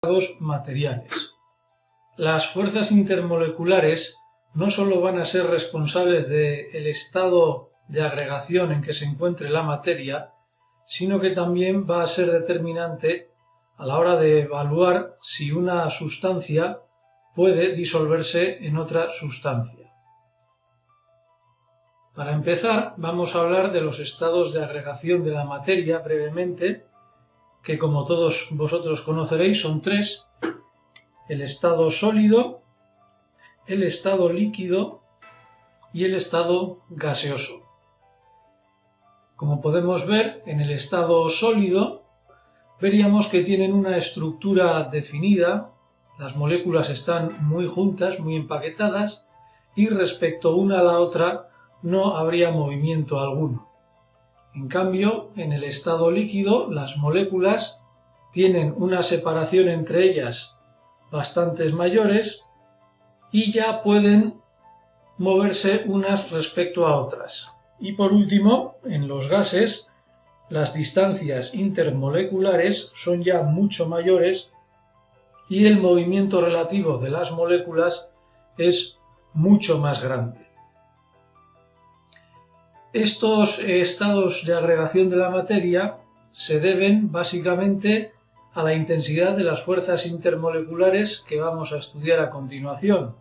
estados materiales. Las fuerzas intermoleculares no solo van a ser responsables del estado de agregación en que se encuentre la materia, sino que también va a ser determinante a la hora de evaluar si una sustancia puede disolverse en otra sustancia. Para empezar, vamos a hablar de los estados de agregación de la materia brevemente, que como todos vosotros conoceréis son tres: el estado sólido, el estado líquido y el estado gaseoso. Como podemos ver, en el estado sólido veríamos que tienen una estructura definida, las moléculas están muy juntas, muy empaquetadas, y respecto una a la otra no habría movimiento alguno. En cambio, en el estado líquido las moléculas tienen una separación entre ellas bastantes mayores y ya pueden moverse unas respecto a otras. Y por último, en los gases, las distancias intermoleculares son ya mucho mayores y el movimiento relativo de las moléculas es mucho más grande. Estos estados de agregación de la materia se deben básicamente a la intensidad de las fuerzas intermoleculares que vamos a estudiar a continuación.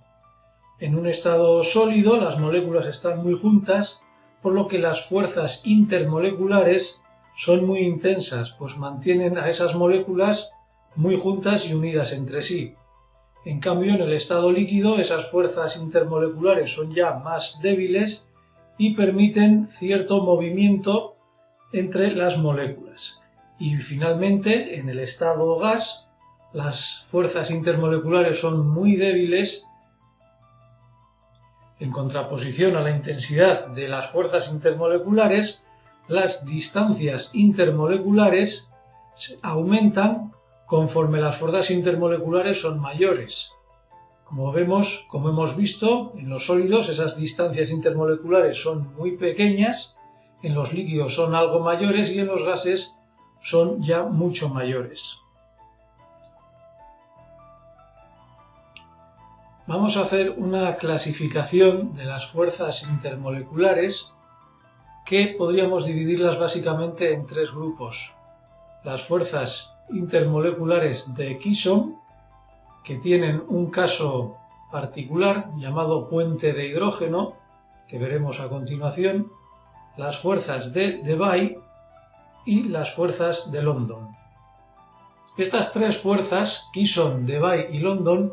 En un estado sólido las moléculas están muy juntas, por lo que las fuerzas intermoleculares son muy intensas, pues mantienen a esas moléculas muy juntas y unidas entre sí. En cambio, en el estado líquido esas fuerzas intermoleculares son ya más débiles y permiten cierto movimiento entre las moléculas. Y finalmente, en el estado gas, las fuerzas intermoleculares son muy débiles. En contraposición a la intensidad de las fuerzas intermoleculares, las distancias intermoleculares aumentan conforme las fuerzas intermoleculares son mayores. Como hemos visto, en los sólidos esas distancias intermoleculares son muy pequeñas, en los líquidos son algo mayores y en los gases son ya mucho mayores. Vamos a hacer una clasificación de las fuerzas intermoleculares que podríamos dividirlas básicamente en tres grupos. Las fuerzas intermoleculares de Kisson, que tienen un caso particular llamado puente de hidrógeno, que veremos a continuación, las fuerzas de Debye y las fuerzas de London. Estas tres fuerzas, Kisson, Debye y London,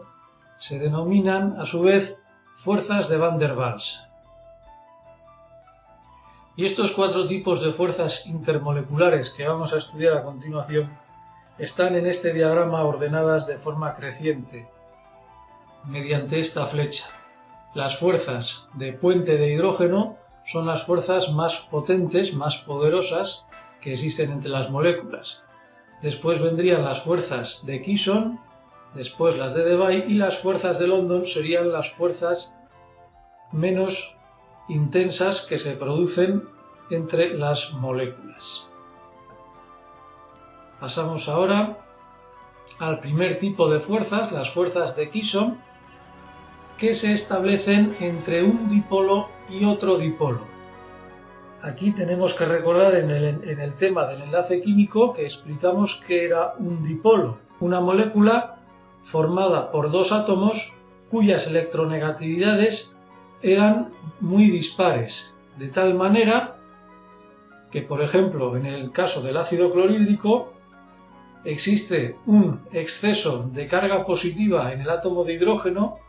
se denominan a su vez fuerzas de Van der Waals. Y estos cuatro tipos de fuerzas intermoleculares que vamos a estudiar a continuación están en este diagrama ordenadas de forma creciente, mediante esta flecha. Las fuerzas de puente de hidrógeno son las fuerzas más potentes, más poderosas que existen entre las moléculas. Después vendrían las fuerzas de Kisson, después las de Debye, y las fuerzas de London serían las fuerzas menos intensas que se producen entre las moléculas. Pasamos ahora al primer tipo de fuerzas, las fuerzas de Kisson, que se establecen entre un dipolo y otro dipolo. Aquí tenemos que recordar en el tema del enlace químico que explicamos que era un dipolo, una molécula formada por dos átomos cuyas electronegatividades eran muy dispares, de tal manera que, por ejemplo, en el caso del ácido clorhídrico, existe un exceso de carga positiva en el átomo de hidrógeno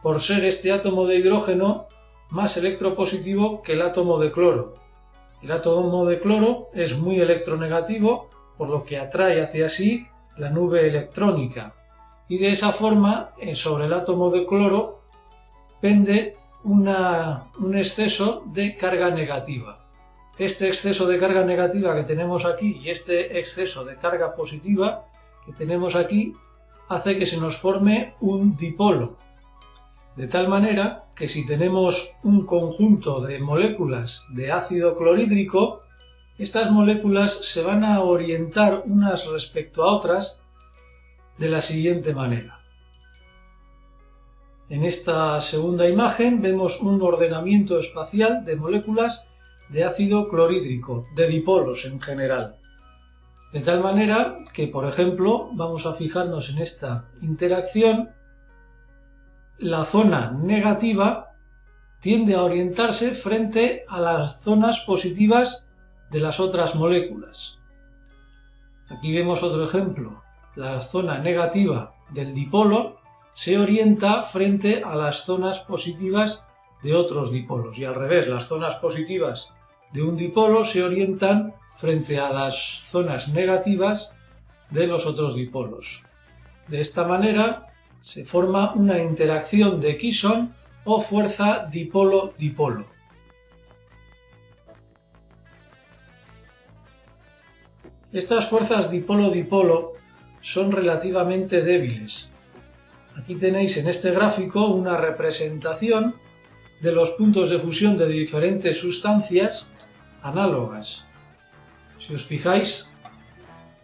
por ser este átomo de hidrógeno más electropositivo que el átomo de cloro. El átomo de cloro es muy electronegativo, por lo que atrae hacia sí la nube electrónica, y de esa forma sobre el átomo de cloro pende un exceso de carga negativa. Este exceso de carga negativa que tenemos aquí y este exceso de carga positiva que tenemos aquí hace que se nos forme un dipolo. De tal manera que si tenemos un conjunto de moléculas de ácido clorhídrico, estas moléculas se van a orientar unas respecto a otras, de la siguiente manera. En esta segunda imagen vemos un ordenamiento espacial de moléculas de ácido clorhídrico, de dipolos en general. De tal manera que, por ejemplo, vamos a fijarnos en esta interacción, la zona negativa tiende a orientarse frente a las zonas positivas de las otras moléculas. Aquí vemos otro ejemplo. La zona negativa del dipolo se orienta frente a las zonas positivas de otros dipolos y al revés, las zonas positivas de un dipolo se orientan frente a las zonas negativas de los otros dipolos. De esta manera se forma una interacción de Kisson o fuerza dipolo-dipolo. Estas fuerzas dipolo-dipolo son relativamente débiles. Aquí tenéis en este gráfico una representación de los puntos de fusión de diferentes sustancias análogas. Si os fijáis,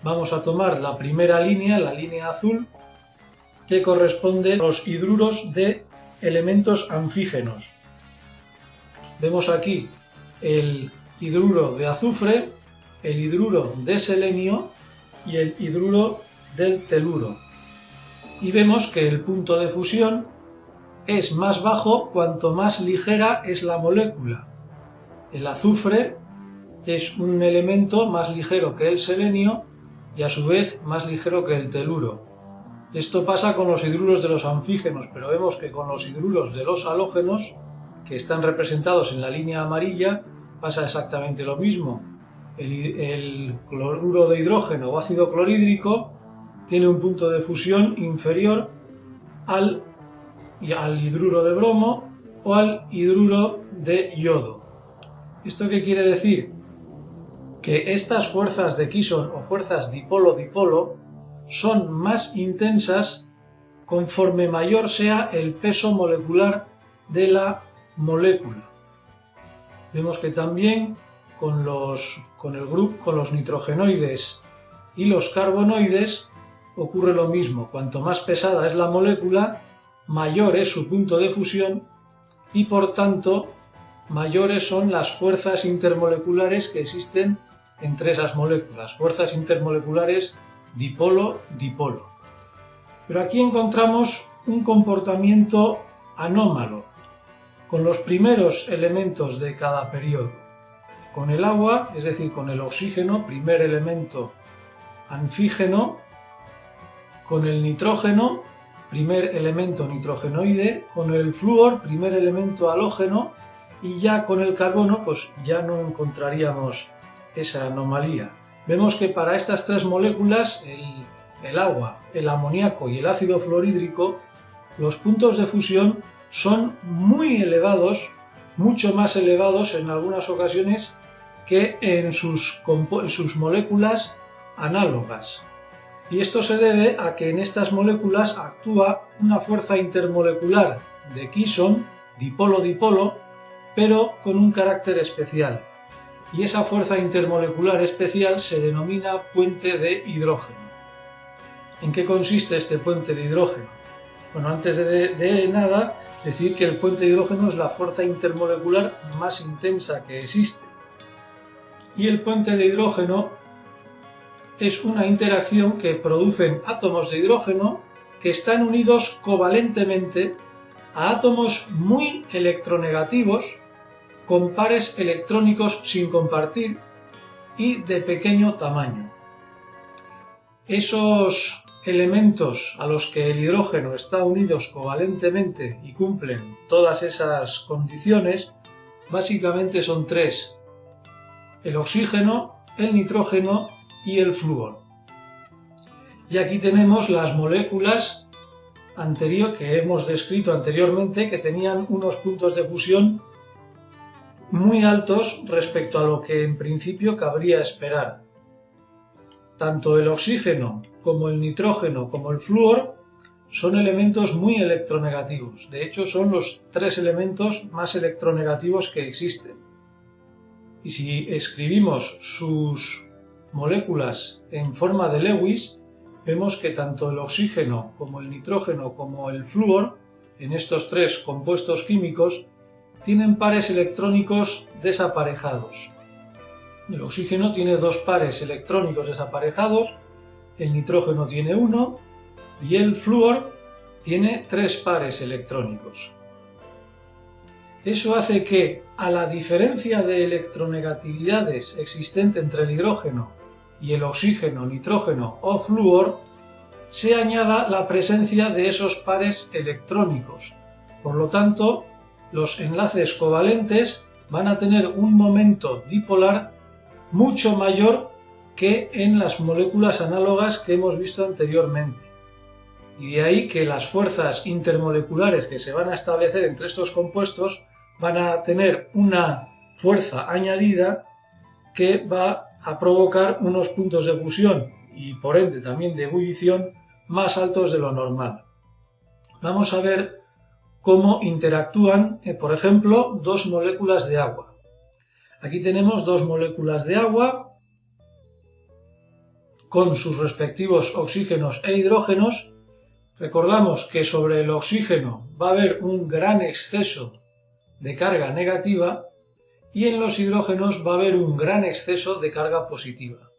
vamos a tomar la primera línea, la línea azul, que corresponde a los hidruros de elementos anfígenos. Vemos aquí el hidruro de azufre, el hidruro de selenio y el hidruro del teluro. Y vemos que el punto de fusión es más bajo cuanto más ligera es la molécula. El azufre es un elemento más ligero que el selenio y a su vez más ligero que el teluro. Esto pasa con los hidruros de los anfígenos, pero vemos que con los hidruros de los halógenos, que están representados en la línea amarilla, pasa exactamente lo mismo. El cloruro de hidrógeno o ácido clorhídrico tiene un punto de fusión inferior al hidruro de bromo o al hidruro de yodo. ¿Esto qué quiere decir? Que estas fuerzas de Kisson o fuerzas dipolo-dipolo son más intensas conforme mayor sea el peso molecular de la molécula. Vemos que también con los nitrogenoides y los carbonoides ocurre lo mismo. Cuanto más pesada es la molécula, mayor es su punto de fusión y por tanto mayores son las fuerzas intermoleculares que existen entre esas moléculas, fuerzas intermoleculares dipolo-dipolo. Pero aquí encontramos un comportamiento anómalo con los primeros elementos de cada periodo. Con el agua, es decir, con el oxígeno, primer elemento anfígeno, con el nitrógeno, primer elemento nitrogenoide, con el flúor, primer elemento halógeno, y ya con el carbono, pues ya no encontraríamos esa anomalía. Vemos que para estas tres moléculas, el agua, el amoníaco y el ácido fluorhídrico, los puntos de fusión son muy elevados, mucho más elevados en algunas ocasiones que en sus moléculas análogas. Y esto se debe a que en estas moléculas actúa una fuerza intermolecular de Kisson, dipolo-dipolo, pero con un carácter especial. Y esa fuerza intermolecular especial se denomina puente de hidrógeno. ¿En qué consiste este puente de hidrógeno? Bueno, antes de nada, decir que el puente de hidrógeno es la fuerza intermolecular más intensa que existe. Y el puente de hidrógeno es una interacción que producen átomos de hidrógeno que están unidos covalentemente a átomos muy electronegativos con pares electrónicos sin compartir y de pequeño tamaño. Esos elementos a los que el hidrógeno está unidos covalentemente y cumplen todas esas condiciones, básicamente son tres: el oxígeno, el nitrógeno y el flúor. Y aquí tenemos las moléculas que hemos descrito anteriormente, que tenían unos puntos de fusión muy altos respecto a lo que en principio cabría esperar. Tanto el oxígeno como el nitrógeno como el flúor son elementos muy electronegativos. De hecho, son los tres elementos más electronegativos que existen. Y si escribimos sus moléculas en forma de Lewis, vemos que tanto el oxígeno como el nitrógeno como el flúor, en estos tres compuestos químicos, tienen pares electrónicos desaparejados. El oxígeno tiene dos pares electrónicos desaparejados, el nitrógeno tiene uno y el flúor tiene tres pares electrónicos. Eso hace que, a la diferencia de electronegatividades existente entre el hidrógeno y el oxígeno, nitrógeno o flúor, se añada la presencia de esos pares electrónicos. Por lo tanto, los enlaces covalentes van a tener un momento dipolar mucho mayor que en las moléculas análogas que hemos visto anteriormente. Y de ahí que las fuerzas intermoleculares que se van a establecer entre estos compuestos van a tener una fuerza añadida que va a provocar unos puntos de fusión y por ende también de ebullición más altos de lo normal. Vamos a ver cómo interactúan, por ejemplo, dos moléculas de agua. Aquí tenemos dos moléculas de agua con sus respectivos oxígenos e hidrógenos. Recordamos que sobre el oxígeno va a haber un gran exceso de carga negativa y en los hidrógenos va a haber un gran exceso de carga positiva,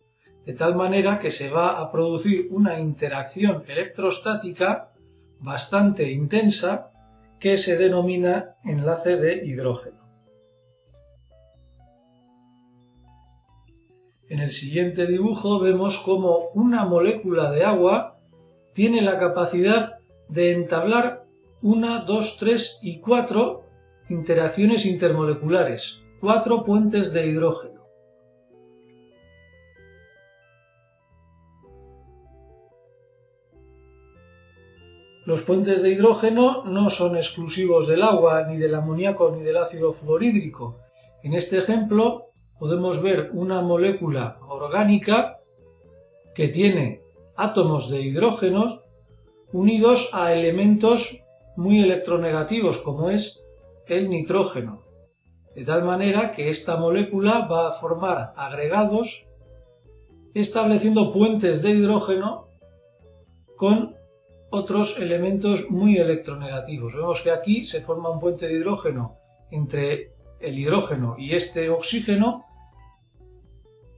de tal manera que se va a producir una interacción electrostática bastante intensa que se denomina enlace de hidrógeno. En el siguiente dibujo vemos cómo una molécula de agua tiene la capacidad de entablar 1, 2, 3 y 4 interacciones intermoleculares, 4 puentes de hidrógeno. Los puentes de hidrógeno no son exclusivos del agua, ni del amoníaco, ni del ácido fluorhídrico. En este ejemplo podemos ver una molécula orgánica que tiene átomos de hidrógenos unidos a elementos muy electronegativos como es el nitrógeno, de tal manera que esta molécula va a formar agregados estableciendo puentes de hidrógeno con otros elementos muy electronegativos. Vemos que aquí se forma un puente de hidrógeno entre el hidrógeno y este oxígeno.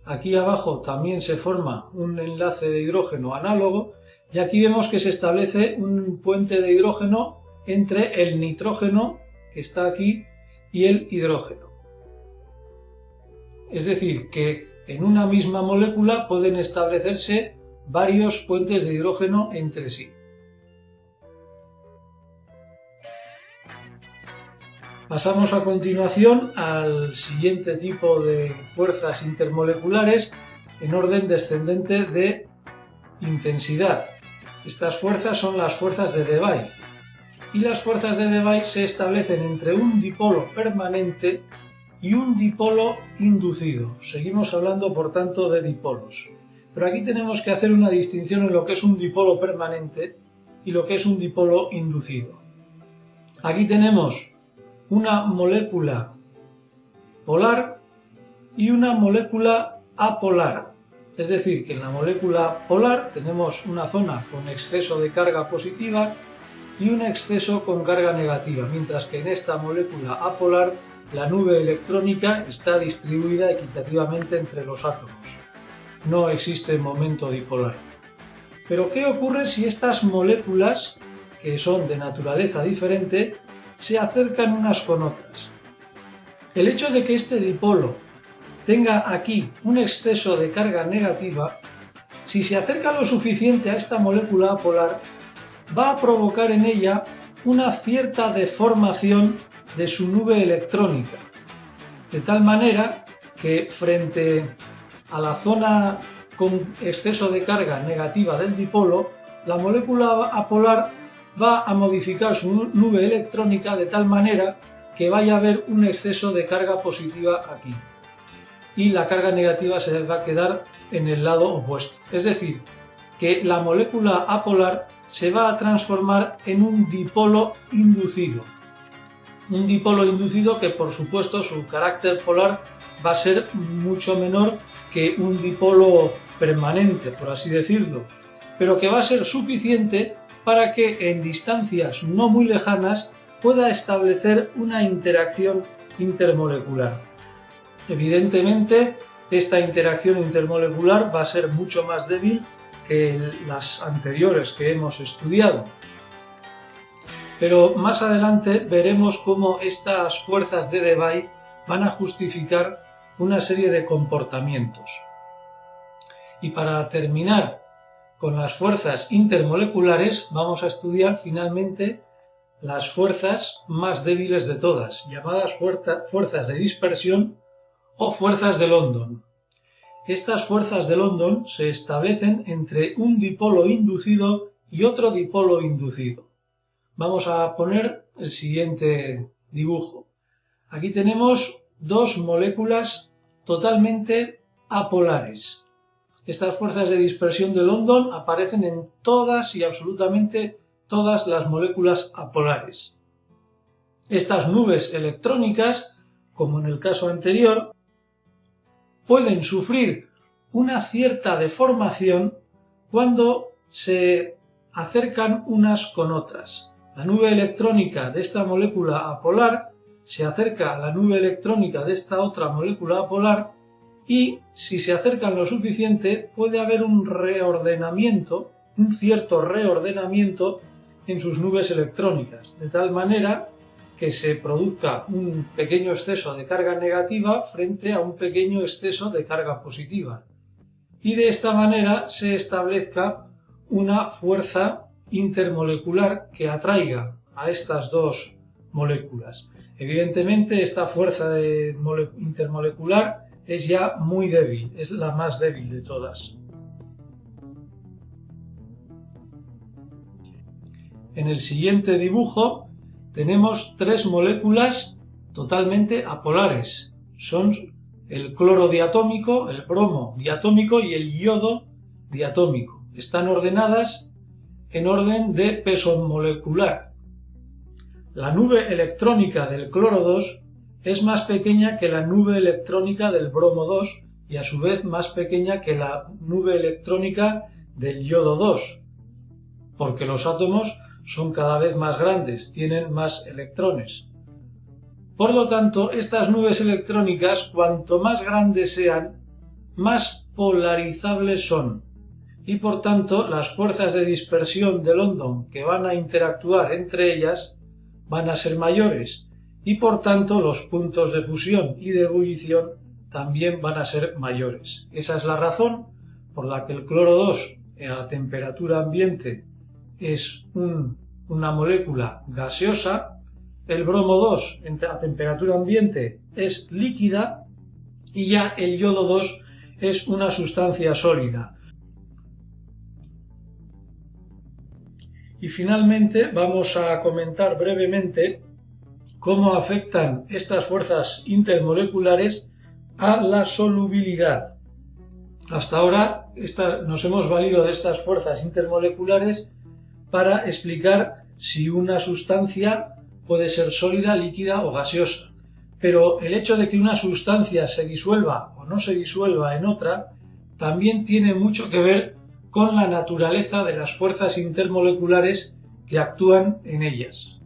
Aquí abajo también se forma un enlace de hidrógeno análogo y aquí vemos que se establece un puente de hidrógeno entre el nitrógeno que está aquí y el hidrógeno. Es decir, que en una misma molécula pueden establecerse varios puentes de hidrógeno entre sí. Pasamos a continuación al siguiente tipo de fuerzas intermoleculares en orden descendente de intensidad. Estas fuerzas son las fuerzas de Debye. Y las fuerzas de Debye se establecen entre un dipolo permanente y un dipolo inducido. Seguimos hablando, por tanto, de dipolos. Pero aquí tenemos que hacer una distinción en lo que es un dipolo permanente y lo que es un dipolo inducido. Aquí tenemos una molécula polar y una molécula apolar. Es decir, que en la molécula polar tenemos una zona con exceso de carga positiva y un exceso con carga negativa, mientras que en esta molécula apolar la nube electrónica está distribuida equitativamente entre los átomos. No existe momento dipolar. Pero ¿qué ocurre si estas moléculas, que son de naturaleza diferente, se acercan unas con otras? El hecho de que este dipolo tenga aquí un exceso de carga negativa, si se acerca lo suficiente a esta molécula apolar, va a provocar en ella una cierta deformación de su nube electrónica, de tal manera que frente a la zona con exceso de carga negativa del dipolo, la molécula apolar va a modificar su nube electrónica de tal manera que vaya a haber un exceso de carga positiva aquí y la carga negativa se va a quedar en el lado opuesto. Es decir, que la molécula apolar se va a transformar en un dipolo inducido. Un dipolo inducido que, por supuesto, su carácter polar va a ser mucho menor que un dipolo permanente, por así decirlo. pero que va a ser suficiente para que en distancias no muy lejanas pueda establecer una interacción intermolecular. Evidentemente, esta interacción intermolecular va a ser mucho más débil que las anteriores que hemos estudiado. Pero más adelante veremos cómo estas fuerzas de Debye van a justificar una serie de comportamientos. Y para terminar con las fuerzas intermoleculares, vamos a estudiar finalmente las fuerzas más débiles de todas, llamadas fuerzas de dispersión o fuerzas de London. Estas fuerzas de London se establecen entre un dipolo inducido y otro dipolo inducido. Vamos a poner el siguiente dibujo. Aquí tenemos dos moléculas totalmente apolares. Estas fuerzas de dispersión de London aparecen en todas y absolutamente todas las moléculas apolares. Estas nubes electrónicas, como en el caso anterior, pueden sufrir una cierta deformación cuando se acercan unas con otras. La nube electrónica de esta molécula apolar se acerca a la nube electrónica de esta otra molécula apolar y, si se acercan lo suficiente, puede haber un reordenamiento, un cierto reordenamiento en sus nubes electrónicas, de tal manera que se produzca un pequeño exceso de carga negativa frente a un pequeño exceso de carga positiva. Y de esta manera se establezca una fuerza intermolecular que atraiga a estas dos moléculas. Evidentemente, esta fuerza intermolecular es ya muy débil, es la más débil de todas. En el siguiente dibujo tenemos tres moléculas totalmente apolares. Son el cloro diatómico, el bromo diatómico y el yodo diatómico. Están ordenadas en orden de peso molecular. La nube electrónica del cloro 2 es más pequeña que la nube electrónica del bromo 2 y a su vez más pequeña que la nube electrónica del yodo 2, porque los átomos son cada vez más grandes, tienen más electrones. Por lo tanto, estas nubes electrónicas, cuanto más grandes sean, más polarizables son, y por tanto las fuerzas de dispersión de London que van a interactuar entre ellas van a ser mayores, y por tanto los puntos de fusión y de ebullición también van a ser mayores. Esa es la razón por la que el cloro 2 a temperatura ambiente es una molécula gaseosa, el bromo 2 a temperatura ambiente es líquida y ya el yodo 2 es una sustancia sólida. Y finalmente vamos a comentar brevemente cómo afectan estas fuerzas intermoleculares a la solubilidad. Hasta ahora nos hemos valido de estas fuerzas intermoleculares para explicar si una sustancia puede ser sólida, líquida o gaseosa. Pero el hecho de que una sustancia se disuelva o no se disuelva en otra también tiene mucho que ver con la naturaleza de las fuerzas intermoleculares que actúan en ellas.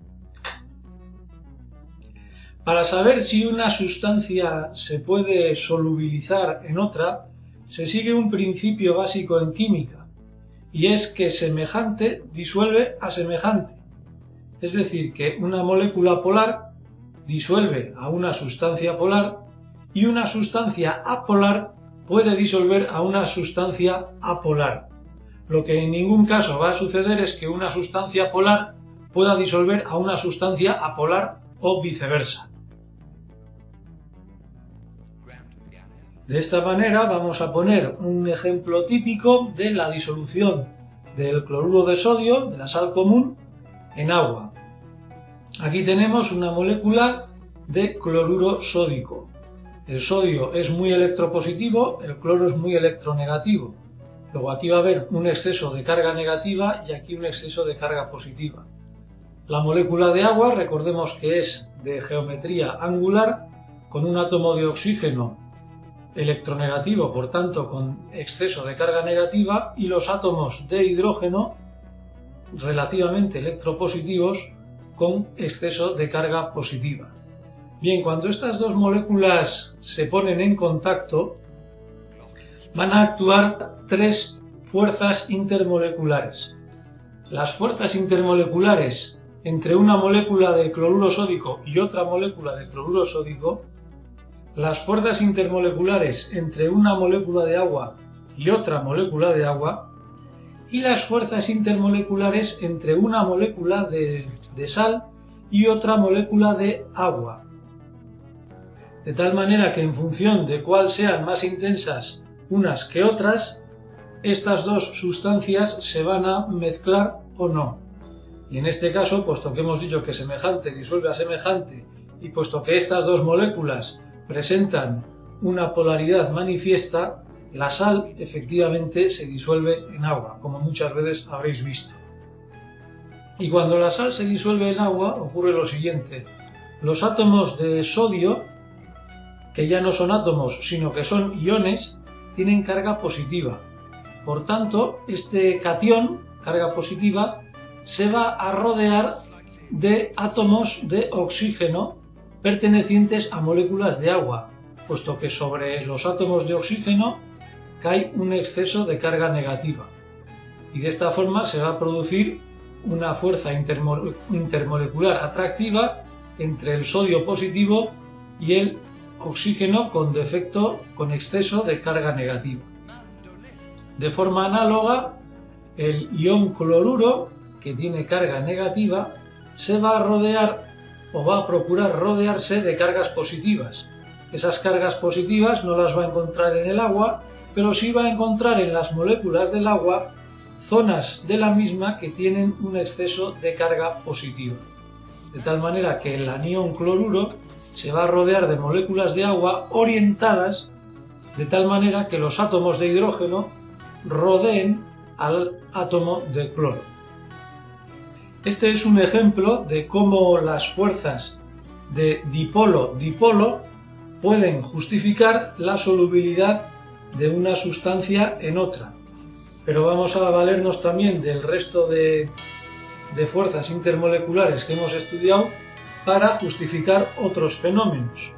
Para saber si una sustancia se puede solubilizar en otra, se sigue un principio básico en química, y es que semejante disuelve a semejante. Es decir, que una molécula polar disuelve a una sustancia polar y una sustancia apolar puede disolver a una sustancia apolar. Lo que en ningún caso va a suceder es que una sustancia polar pueda disolver a una sustancia apolar o viceversa. De esta manera vamos a poner un ejemplo típico de la disolución del cloruro de sodio, de la sal común, en agua. Aquí tenemos una molécula de cloruro sódico. El sodio es muy electropositivo, el cloro es muy electronegativo. Luego aquí va a haber un exceso de carga negativa y aquí un exceso de carga positiva. La molécula de agua, recordemos que es de geometría angular, con un átomo de oxígeno electronegativo, por tanto con exceso de carga negativa, y los átomos de hidrógeno relativamente electropositivos con exceso de carga positiva. Bien, cuando estas dos moléculas se ponen en contacto, van a actuar tres fuerzas intermoleculares. Las fuerzas intermoleculares entre una molécula de cloruro sódico y otra molécula de cloruro sódico, las fuerzas intermoleculares entre una molécula de agua y otra molécula de agua, y las fuerzas intermoleculares entre una molécula de sal y otra molécula de agua. De tal manera que en función de cuál sean más intensas unas que otras, estas dos sustancias se van a mezclar o no. Y en este caso, puesto que hemos dicho que semejante disuelve a semejante, y puesto que estas dos moléculas presentan una polaridad manifiesta, la sal efectivamente se disuelve en agua, como muchas veces habréis visto. Y cuando la sal se disuelve en agua, ocurre lo siguiente: los átomos de sodio, que ya no son átomos, sino que son iones, tienen carga positiva. Por tanto, este catión, carga positiva, se va a rodear de átomos de oxígeno pertenecientes a moléculas de agua, puesto que sobre los átomos de oxígeno cae un exceso de carga negativa. Y de esta forma se va a producir una fuerza intermolecular atractiva entre el sodio positivo y el oxígeno con defecto, con exceso de carga negativa. De forma análoga, el ion cloruro, que tiene carga negativa, se va a rodear o va a procurar rodearse de cargas positivas. Esas cargas positivas no las va a encontrar en el agua, pero sí va a encontrar en las moléculas del agua zonas de la misma que tienen un exceso de carga positiva. De tal manera que el anión cloruro se va a rodear de moléculas de agua orientadas de tal manera que los átomos de hidrógeno rodeen al átomo de cloro. Este es un ejemplo de cómo las fuerzas de dipolo-dipolo pueden justificar la solubilidad de una sustancia en otra. Pero vamos a valernos también del resto de fuerzas intermoleculares que hemos estudiado para justificar otros fenómenos.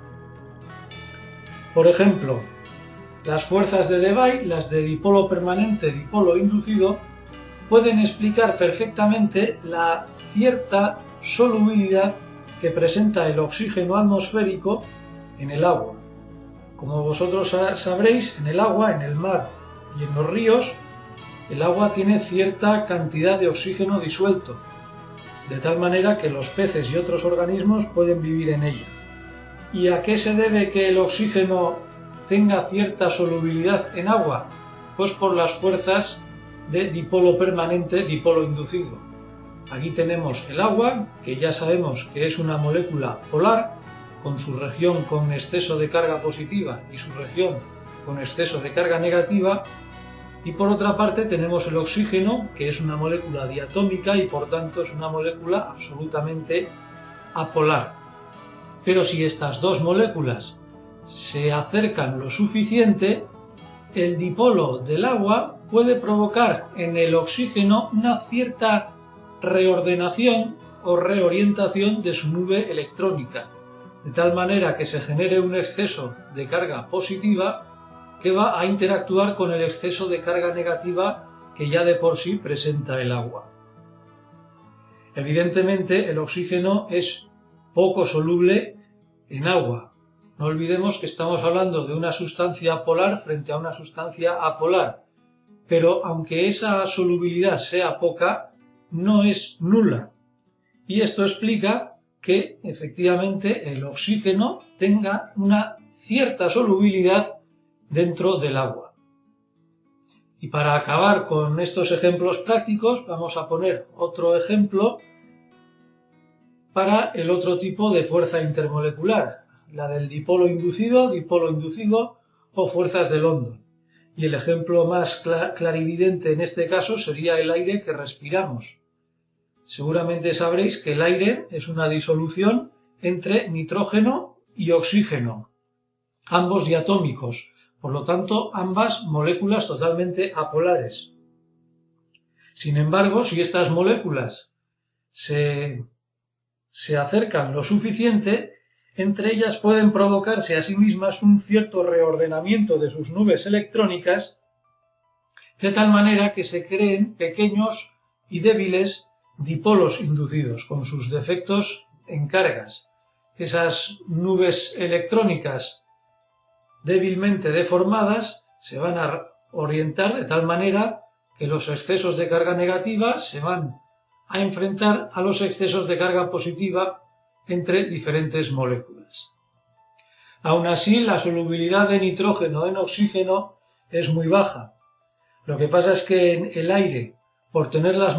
Por ejemplo, las fuerzas de Debye, las de dipolo permanente, dipolo inducido, pueden explicar perfectamente la cierta solubilidad que presenta el oxígeno atmosférico en el agua. Como vosotros sabréis, en el agua, en el mar y en los ríos, el agua tiene cierta cantidad de oxígeno disuelto, de tal manera que los peces y otros organismos pueden vivir en ella. ¿Y a qué se debe que el oxígeno tenga cierta solubilidad en agua? Pues por las fuerzas de dipolo permanente, dipolo inducido. Aquí tenemos el agua, que ya sabemos que es una molécula polar, con su región con exceso de carga positiva y su región con exceso de carga negativa. Y por otra parte tenemos el oxígeno, que es una molécula diatómica y por tanto es una molécula absolutamente apolar. Pero si estas dos moléculas se acercan lo suficiente, el dipolo del agua puede provocar en el oxígeno una cierta reordenación o reorientación de su nube electrónica, de tal manera que se genere un exceso de carga positiva que va a interactuar con el exceso de carga negativa que ya de por sí presenta el agua. Evidentemente, el oxígeno es poco soluble en agua. No olvidemos que estamos hablando de una sustancia polar frente a una sustancia apolar, pero aunque esa solubilidad sea poca, no es nula. Y esto explica que efectivamente el oxígeno tenga una cierta solubilidad dentro del agua. Y para acabar con estos ejemplos prácticos, vamos a poner otro ejemplo para el otro tipo de fuerza intermolecular, la del dipolo inducido o fuerzas de London. Y el ejemplo más clarividente en este caso sería el aire que respiramos. Seguramente sabréis que el aire es una disolución entre nitrógeno y oxígeno, ambos diatómicos, por lo tanto ambas moléculas totalmente apolares. Sin embargo, si estas moléculas se acercan lo suficiente, entre ellas pueden provocarse a sí mismas un cierto reordenamiento de sus nubes electrónicas, de tal manera que se creen pequeños y débiles dipolos inducidos, con sus defectos en cargas. Esas nubes electrónicas débilmente deformadas se van a orientar de tal manera que los excesos de carga negativa se van a enfrentar a los excesos de carga positiva entre diferentes moléculas. Aún así, la solubilidad de nitrógeno en oxígeno es muy baja. Lo que pasa es que en el aire, por tener las